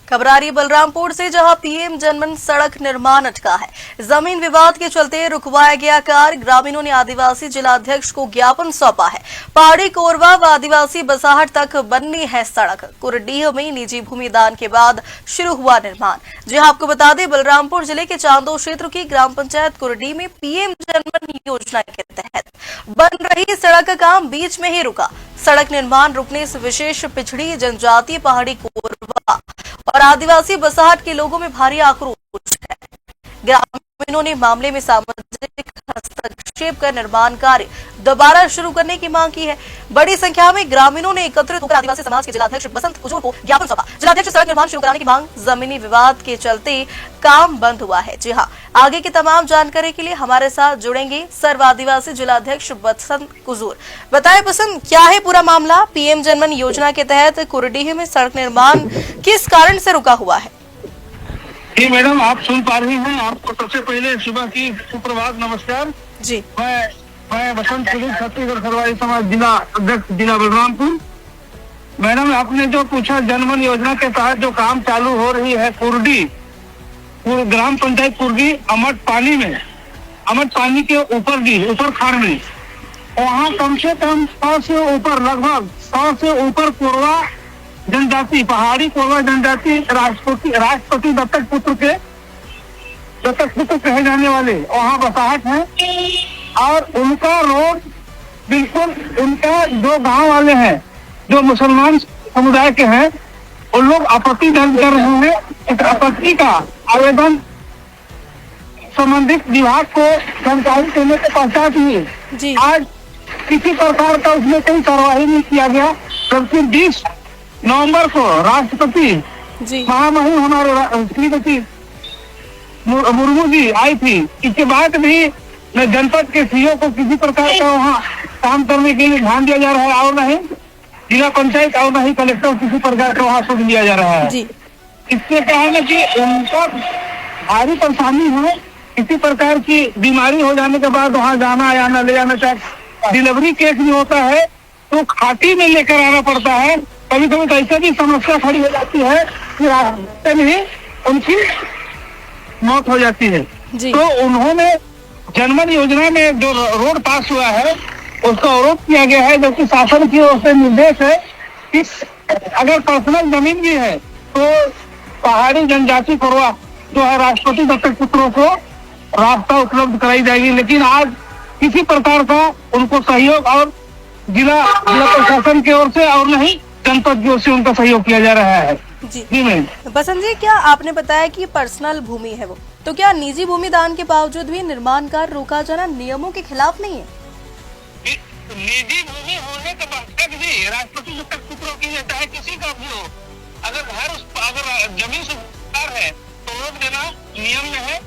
खबर आ रही है बलरामपुर से, जहां पीएम जनमन सड़क निर्माण अटका है। जमीन विवाद के चलते रुकवाया गया कार्य। ग्रामीणों ने आदिवासी जिलाध्यक्ष को ज्ञापन सौंपा है। पहाड़ी कोरवा व आदिवासी बसाहट तक बननी है सड़क। कुरडीह में निजी भूमि दान के बाद शुरू हुआ निर्माण। जी हां, आपको बता दें, बलरामपुर जिले के चांदो क्षेत्र की ग्राम पंचायत कुरडीह में पीएम जनमन योजना के तहत बन रही सड़क का काम बीच में ही रुका। सड़क निर्माण रुकने से विशेष पिछड़ी जनजातीय पहाड़ी कोरवा और आदिवासी बसाहट के लोगों में भारी आक्रोश है। ग्रामीणों ने मामले में सामाजिक हस्तक्षेप कर निर्माण कार्य दोबारा शुरू करने की मांग की है। बड़ी संख्या में ग्रामीणों ने एकत्रित होकर आदिवासी समाज के जिलाध्यक्ष बसंत कुजूर को ज्ञापन सौंपा। जिलाध्यक्ष सड़क निर्माण शुरू कराने की मांग। जमीनी विवाद के चलते काम बंद हुआ है। जी हाँ, आगे की तमाम जानकारी के लिए हमारे साथ जुड़ेंगे सर्व आदिवासी जिलाध्यक्ष बसंत कुजूर। बताएं बसंत, क्या है पूरा मामला? पीएम जनमन योजना के तहत कुरडीह में सड़क निर्माण किस कारण से रुका हुआ है? जी मैडम, आप सुन पा रही हैं। आपको सबसे पहले सुबह की सुप्रभात नमस्कार जी। मैं बसंत कुजूर, छत्तीसगढ़ सर्वआदिवासी समाज जिला अध्यक्ष जिला बलरामपुर। मैडम, आपने जो पूछा, जनमन योजना के तहत जो काम चालू हो रही है कुरडी ग्राम पंचायत कुरडी अमट पानी में, अमट पानी के ऊपर खाड़ में, वहाँ कम से कम 100 से ऊपर, लगभग 100 से ऊपर कोरवा जनजाति, पहाड़ी कोरवा जनजाति राष्ट्रपति दत्तक पुत्र कहे जाने वाले वहाँ बसाहट है। और उनका रोड बिल्कुल, उनका जो गांव वाले हैं, जो मुसलमान समुदाय के हैं, उन लोग आपत्ति दर्ज कर रहे हैं। इस आपत्ति का आवेदन संबंधित विभाग को जानकारी देने के पश्चात ही आज किसी प्रकार का उसमें कोई कार्यवाही नहीं किया गया। जबकि 20 नवंबर को राष्ट्रपति महामहिम हमारे श्रीमती मुर्मू जी आई थी। इसके बाद भी न जनपद के सीओ को किसी प्रकार का वहाँ काम करने के लिए ध्यान दिया जा रहा है, और नहीं जिला पंचायत और नहीं कलेक्टर किसी प्रकार का वहाँ सुन दिया जा रहा है। इससे क्या है ना कि उनको भारी परेशानी है। किसी प्रकार की बीमारी हो जाने के बाद वहाँ जाना या न ले जाना, चाहे डिलीवरी केस भी होता है तो खाटी में लेकर आना पड़ता है। कभी कभी तो ऐसे भी समस्या खड़ी हो जाती है कि रास्ते में ही उनकी मौत हो जाती है। तो उन्होंने जनमन योजना में जो रोड पास हुआ है उसका आरोप किया गया है, जबकि शासन की ओर से निर्देश है कि अगर पर्सनल जमीन भी है तो पहाड़ी जनजाति कोरवा जो है राष्ट्रपति दत्तक पुत्रों को रास्ता उपलब्ध कराई जाएगी। लेकिन आज किसी प्रकार का उनको सहयोग और जिला प्रशासन की ओर से और नहीं जनपद की ओर से उनका सहयोग किया जा रहा है। जी मैम। बसंत जी, क्या आपने बताया कि पर्सनल भूमि है वो, तो क्या निजी भूमि दान के बावजूद भी निर्माण कार्य रोका जाना नियमों के खिलाफ नहीं है? निजी भूमि होने के बाद भी राष्ट्रपति दत्तक पुत्रों की, चाहे किसी का भी हो, अगर जमीन से है तो रोक देना नियम में है।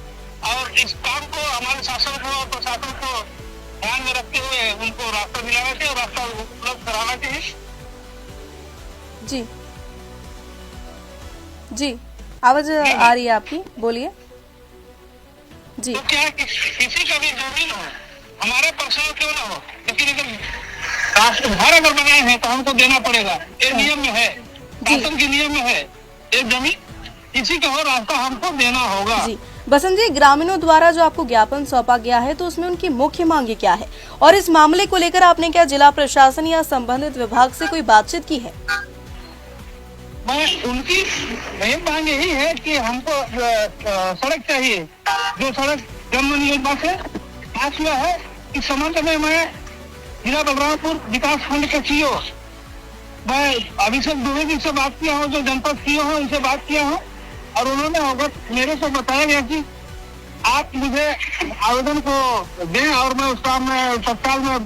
और इस काम को हमारे शासन को और प्रशासन को ध्यान में रखते हुए उनको रास्ता दिलाना चाहिए और रास्ता उपलब्ध कराना चाहिए। जी, आवाज आ रही है आपकी, बोलिए जी। तो क्या किसी का भी जमीन हो, हमारे पर्सनल क्यों ना हो, लेकिन अगर घर अगर बनाए हैं तो हमको देना पड़ेगा। ये नियम में है, शासन के नियम में है। ये जमीन किसी का हो, रास्ता हमको देना होगा। जी बसंत जी, ग्रामीणों द्वारा जो आपको ज्ञापन सौंपा गया है तो उसमें उनकी मुख्य मांगे क्या है, और इस मामले को लेकर आपने क्या जिला प्रशासन या संबंधित विभाग से कोई बातचीत की है? उनकी मेन मांग यही है कि हमको सड़क चाहिए, जो सड़क जनमन योजना से पास हुआ है। इस संबंध में मैं जिला बलरामपुर विकास खंड के सीओ मैं अभिषेक दुबे जी से बात किया हूँ, जो जनपद सीओ है उनसे बात किया हूँ, और उन्होंने अवगत मेरे से बताया गया कि आप मुझे आवेदन को दें और मैं उसका मैं तत्काल में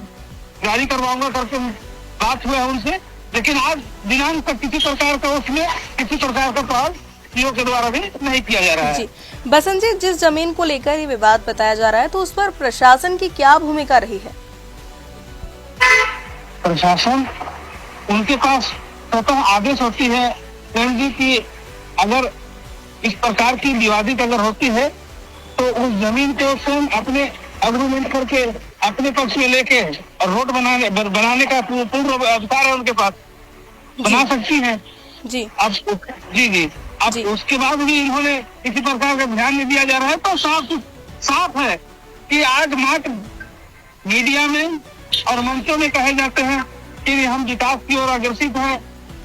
जारी करवाऊंगा करके बात हुआ है उनसे। लेकिन आज दिनांक तक किसी प्रकार का उसमें किसी प्रकार का पहल सीओ के द्वारा भी नहीं किया जा रहा है। जी बसंत जी, जिस जमीन को लेकर ये विवाद बताया जा रहा है तो उस पर प्रशासन की क्या भूमिका रही है? प्रशासन, उनके पास स्वतः आदेश होती है जी की अगर इस प्रकार की विवादित अगर होती है तो उस जमीन को स्वयं अपने अग्रीमेंट करके अपने पक्ष में लेके और रोड बनाने का पूर्ण अधिकार है उनके पास, बना सकती है। जी अब जी अब जी। उसके बाद भी इन्होंने किसी प्रकार का ध्यान नहीं दिया जा रहा है। तो साफ है कि आज मात्र मीडिया में और मंचों में कहे जाते हैं कि हम विकास की ओर अग्रसित हैं,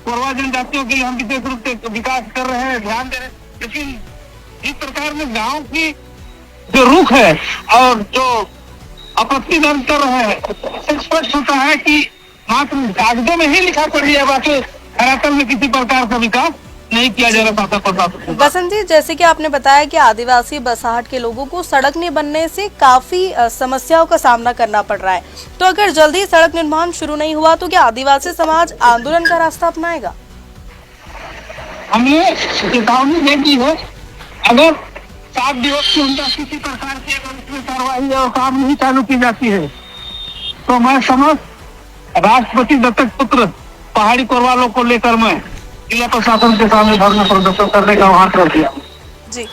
कोरवा जनजातियों के लिए हम विशेष रूप से विकास कर रहे हैं, ध्यान दे रहे हैं, लेकिन इस प्रकार में गांव की जो रुख है और जो आपत्ति दर्ज कर रहे हैं, स्पष्ट होता है कि मात्र कागजों में ही लिखा पड़ी है, बाकी धरातल में किसी प्रकार का विकास नहीं किया जा रहा। बसंत जी, जैसे कि आपने बताया कि आदिवासी बसाहट के लोगों को सड़क नहीं बनने से काफी समस्याओं का सामना करना पड़ रहा है, तो अगर जल्दी सड़क निर्माण शुरू नहीं हुआ तो क्या आदिवासी समाज आंदोलन का रास्ता अपनाएगा? हमने चेतावनी दे दी है, अगर 7 दिवस के अंदर किसी प्रकार की अगर इसमें कार्रवाई और काम नहीं चालू की जाती है तो मैं समझ राष्ट्रपति दत्तक पुत्र पहाड़ी कोरवा लोग को लेकर मैं जिला प्रशासन के सामने धरना प्रदर्शन करने का आह्वान कर दिया। जी,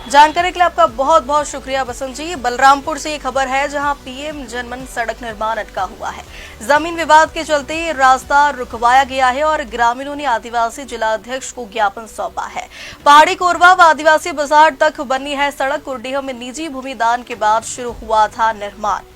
जानकारी के लिए आपका बहुत बहुत शुक्रिया बसंत जी। बलरामपुर से ये खबर है जहां पीएम जनमन सड़क निर्माण अटका हुआ है। जमीन विवाद के चलते रास्ता रुकवाया गया है और ग्रामीणों ने आदिवासी जिलाध्यक्ष को ज्ञापन सौंपा है। पहाड़ी कोरवा व आदिवासी बाजार तक बनी है सड़क। कुर्डीह में निजी भूमि दान के बाद शुरू हुआ था निर्माण।